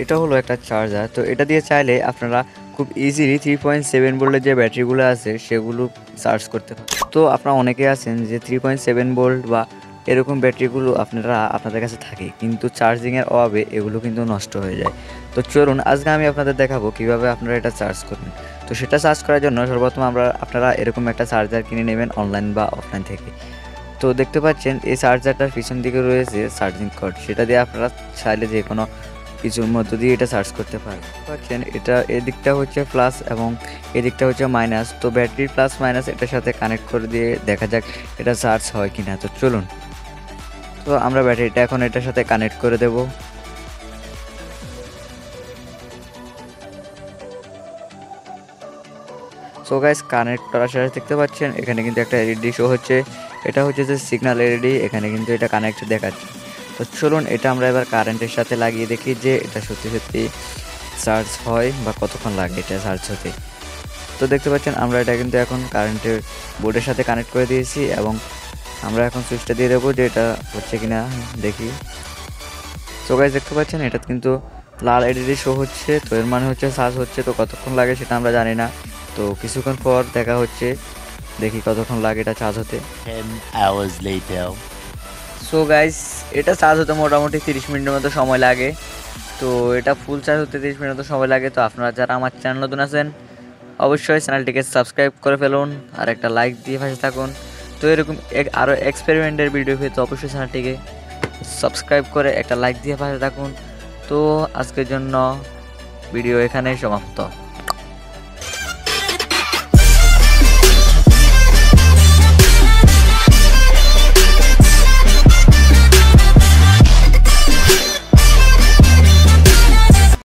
এটা হলো একটা চার্জার। তো এটা দিয়ে চাইলে আপনারা খুব ইজিলি 3.7 ভোল্টের যে ব্যাটারিগুলো আছে সেগুলো চার্জ করতে পারেন। তো আপনারা অনেকেই আছেন যে 3.7 ভোল্ট বা এরকম ব্যাটারিগুলো আপনাদের কাছে থাকে, কিন্তু চার্জিংয়ের অভাবে এগুলো কিন্তু নষ্ট হয়ে যায়। তো চলুন আজকে আমি আপনাদের দেখাবো কিভাবে আপনারা এটা চার্জ করবেন। তো সেটা চার্জ করার জন্য সর্বপ্রথম আপনারা এরকম একটা চার্জার কিনে নেবেন অনলাইন বা অফলাইন থেকে। তো দেখতে পাচ্ছেন এই চার্জারটার পিছন দিকে রয়েছে চার্জিং কর্ড, সেটা দিয়ে আপনারা চাইলে যে কোনো কিছুর মধ্য দিয়ে এটা চার্জ করতে পারেন। পাচ্ছেন এটা এদিকটা হচ্ছে প্লাস এবং এদিকটা হচ্ছে মাইনাস। তো ব্যাটারি প্লাস মাইনাস এটার সাথে কানেক্ট করে দিয়ে দেখা যাক এটা চার্জ হয় কিনা। তো চলুন, তো আমরা ব্যাটারিটা এখন এটার সাথে কানেক্ট করে দেব। সো গাইস, কানেক্ট করার সাথে দেখতে পাচ্ছেন এখানে কিন্তু একটা এলইডি শো হচ্ছে। এটা হচ্ছে যে সিগন্যাল এলইডি, এখানে কিন্তু এটা কানেক্ট দেখাচ্ছে। তো চলুন এটা আমরা এবার কারেন্টের সাথে লাগিয়ে দেখি যে এটা সত্যি সত্যি চার্জ হয় বা কতক্ষণ লাগে এটা চার্জ হতে। তো দেখতে পাচ্ছেন আমরা এটা কিন্তু এখন কারেন্টের বোর্ডের সাথে কানেক্ট করে দিয়েছি এবং আমরা এখন সুইচটা দিয়ে দেবো যে এটা হচ্ছে কিনা দেখি। সো গাইস, দেখতে পাচ্ছেন এটা কিন্তু লাল এলইডি শো হচ্ছে, তো এর মানে হচ্ছে চার্জ হচ্ছে। তো কতক্ষণ লাগে সেটা আমরা জানি না, তো কিছুক্ষণ পর দেখা হচ্ছে, দেখি কতক্ষণ লাগে এটা চার্জ হতে। 10 hours later. সো গাইস, এটা চার্জ হতে মোটামুটি 30 মিনিটের মতো সময় লাগে। তো এটা ফুল চার্জ হতে 30 মিনিট মতো সময় লাগে। তো আপনারা যারা আমার চ্যানেল নতুন আছেন অবশ্যই চ্যানেলটিকে সাবস্ক্রাইব করে ফেলুন আর একটা লাইক দিয়ে পাশে থাকুন। তো এরকম আরও এক্সপেরিমেন্টের ভিডিও পেতে অবশ্যই চ্যানেলটিকে সাবস্ক্রাইব করে একটা লাইক দিয়ে পাশে থাকুন। তো আজকের জন্য ভিডিও এখানেই সমাপ্ত।